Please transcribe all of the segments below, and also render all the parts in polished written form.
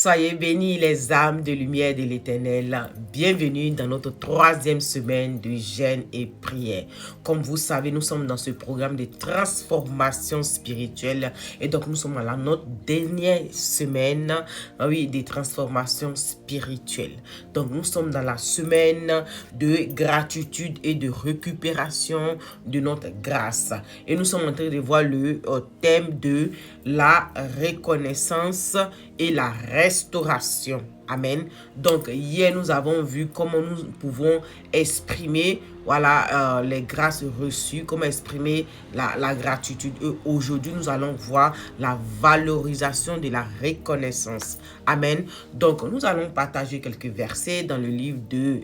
Soyez bénis les âmes de lumière de l'Éternel. Bienvenue dans notre troisième semaine de jeûne et prière. Comme vous savez, nous sommes dans ce programme de transformation spirituelle. Et donc, nous sommes à notre dernière semaine, des transformations spirituelles. Donc, nous sommes dans la semaine de gratitude et de récupération de notre grâce. Et nous sommes en train de voir le thème de la reconnaissance et la restauration. Amen. Donc, hier, nous avons vu comment nous pouvons exprimer les grâces reçues, comment exprimer la gratitude. Et aujourd'hui, nous allons voir la valorisation de la reconnaissance. Amen. Donc, nous allons partager quelques versets dans le livre de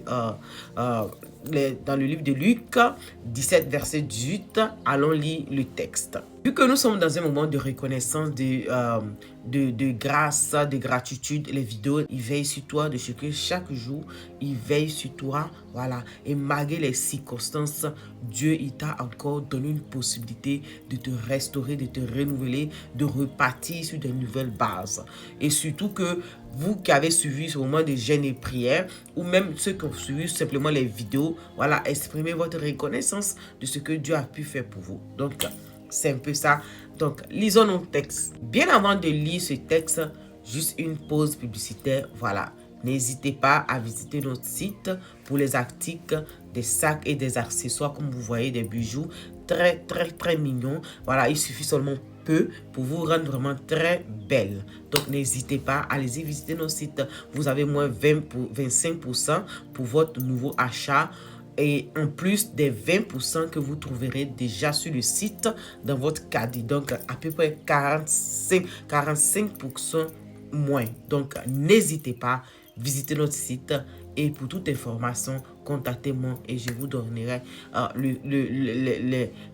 Luc 17, verset 18. Allons lire le texte. Vu que nous sommes dans un moment de reconnaissance, de grâce, de gratitude, les vidéos, ils veillent sur toi, de ce que chaque jour, ils veillent sur toi, voilà. Et malgré les circonstances, Dieu, il t'a encore donné une possibilité de te restaurer, de te renouveler, de repartir sur de nouvelles bases. Et surtout que vous qui avez suivi ce moment de jeûne et prière, ou même ceux qui ont suivi simplement les vidéos, voilà, exprimez votre reconnaissance de ce que Dieu a pu faire pour vous. Donc, c'est un peu ça. Donc, lisons nos textes. Bien avant de lire ce texte, juste une pause publicitaire. Voilà. N'hésitez pas à visiter notre site pour les articles, des sacs et des accessoires. Comme vous voyez, des bijoux très, très, très mignons. Voilà, il suffit seulement peu pour vous rendre vraiment très belle. Donc, n'hésitez pas, allez-y visiter nos sites. Vous avez moins 25% pour votre nouveau achat. Et en plus des 20% que vous trouverez déjà sur le site dans votre caddie. Donc, à peu près 45% moins. Donc, n'hésitez pas, visitez notre site. Et pour toute information, contactez-moi et je vous donnerai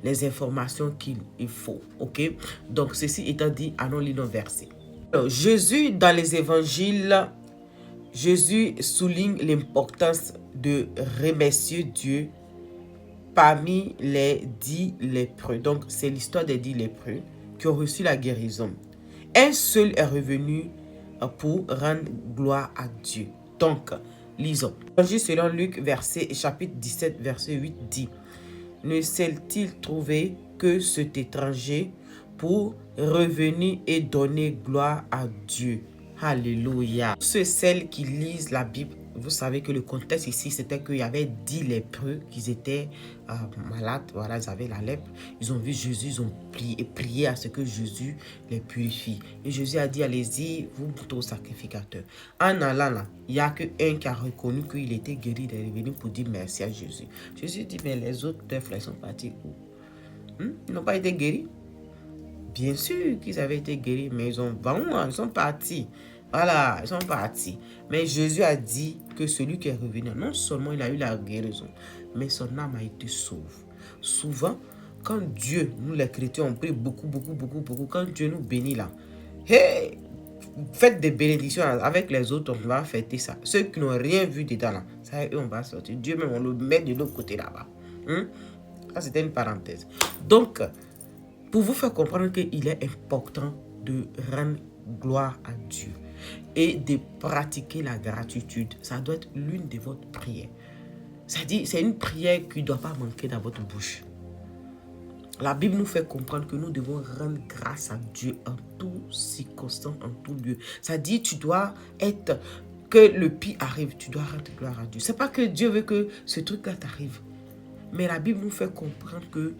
les informations qu'il faut. OK? Donc, ceci étant dit, allons lire nos versets. Alors, Jésus, dans les évangiles, Jésus souligne l'importance de remercier Dieu parmi les 10 lépreux. Donc, c'est l'histoire des 10 lépreux qui ont reçu la guérison. Un seul est revenu pour rendre gloire à Dieu. Donc, lisons. Évangile selon Luc, chapitre 17, verset 8 dit: ne s'est-il trouvé que cet étranger pour revenir et donner gloire à Dieu? Alléluia. Ceux celles qui lisent la Bible, vous savez que le contexte ici, c'était qu'il y avait 10 lépreux qui étaient malades. Voilà, ils avaient la lèpre. Ils ont vu Jésus, ils ont prié à ce que Jésus les purifie. Et Jésus a dit, allez-y, vous montez au sacrificateur. En allant là, il n'y a qu'un qui a reconnu qu'il était guéri. Il est revenu pour dire merci à Jésus. Jésus dit, mais les autres frères sont partis où? Ils n'ont pas été guéris? Bien sûr qu'ils avaient été guéris, mais ils sont partis. Voilà, ils sont partis. Mais Jésus a dit que celui qui est revenu, non seulement il a eu la guérison, mais son âme a été sauve. Souvent, quand Dieu, nous les chrétiens, on prie beaucoup, quand Dieu nous bénit là, hey, faites des bénédictions avec les autres, on va fêter ça. Ceux qui n'ont rien vu dedans là, ça, eux, on va sortir. Dieu même, on le met de l'autre côté là-bas. Ça, c'était une parenthèse. Donc, pour vous faire comprendre qu'il est important de rendre gloire à Dieu et de pratiquer la gratitude, ça doit être l'une de votre prières. C'est-à-dire, c'est une prière qui ne doit pas manquer dans votre bouche. La Bible nous fait comprendre que nous devons rendre grâce à Dieu en toutes circonstances, en tout lieu. C'est-à-dire, tu dois être, que le pire arrive, tu dois rendre gloire à Dieu. Ce n'est pas que Dieu veut que ce truc-là t'arrive. Mais la Bible nous fait comprendre que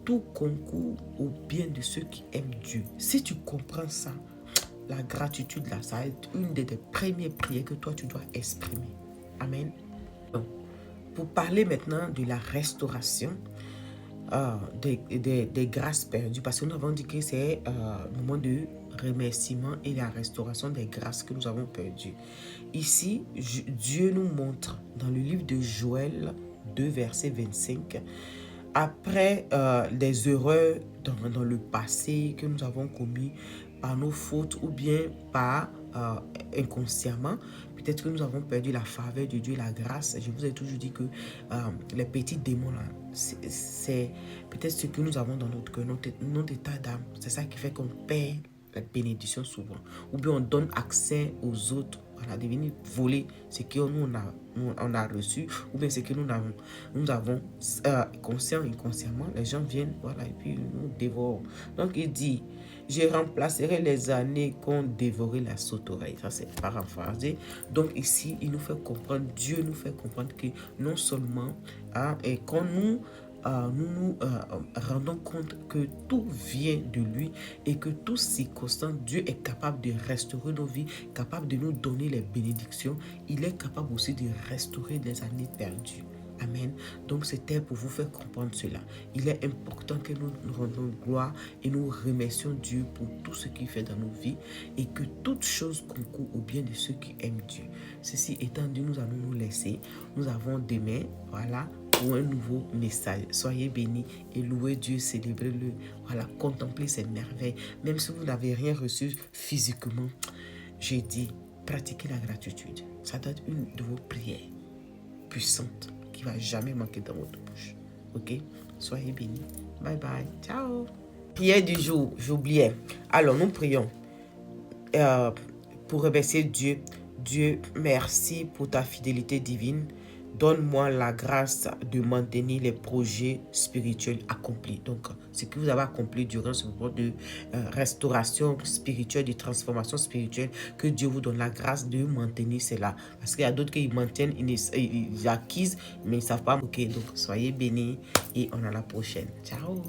tout concourt au bien de ceux qui aiment Dieu. Si tu comprends ça, la gratitude là, ça va être une des premières prières que toi tu dois exprimer. Amen. Donc, pour parler maintenant de la restauration des grâces perdues, parce que nous avons dit que c'est un moment de remerciement et la restauration des grâces que nous avons perdues. Ici, Dieu nous montre dans le livre de Joël 2, verset 25, après des erreurs dans le passé que nous avons commis par nos fautes ou bien par inconsciemment, peut-être que nous avons perdu la faveur de Dieu, la grâce. Je vous ai toujours dit que les petits démons là, c'est peut-être ce que nous avons dans notre cœur, notre état d'âme. C'est ça qui fait qu'on perd la bénédiction souvent. Ou bien on donne accès aux autres, voilà, de venir voler ce que on a reçu, ou bien ce que nous avons conscient, inconsciemment, les gens viennent, voilà, et puis nous dévorent. Donc il dit, je remplacerai les années qu'ont dévoré la sauterelle. Ça c'est paraphrasé. Donc ici, il nous fait comprendre, Dieu nous fait comprendre que non seulement, et quand nous rendons compte que tout vient de lui et que tout circonstance, Dieu est capable de restaurer nos vies, capable de nous donner les bénédictions. Il est capable aussi de restaurer les années perdues. Amen. Donc c'était pour vous faire comprendre cela. Il est important que nous rendons gloire et nous remercions Dieu pour tout ce qu'il fait dans nos vies et que toute chose concourt au bien de ceux qui aiment Dieu. Ceci étant dit, nous allons nous laisser. Nous avons demain, voilà, pour un nouveau message. Soyez bénis et louez Dieu, célébrez-le. Voilà, contemplez ses merveilles. Même si vous n'avez rien reçu physiquement, j'ai dit, pratiquez la gratitude. Ça doit être une de vos prières puissantes qui ne va jamais manquer dans votre bouche. Ok? Soyez bénis. Bye bye. Ciao. Prière du jour, j'oubliais. Alors, nous prions pour remercier Dieu. Dieu, merci pour ta fidélité divine. Donne-moi la grâce de maintenir les projets spirituels accomplis. Donc, ce que vous avez accompli durant ce moment de restauration spirituelle, de transformation spirituelle, que Dieu vous donne la grâce de maintenir cela. Parce qu'il y a d'autres qui maintiennent, ils acquisent, mais ils ne savent pas. Ok, donc soyez bénis et on a la prochaine. Ciao.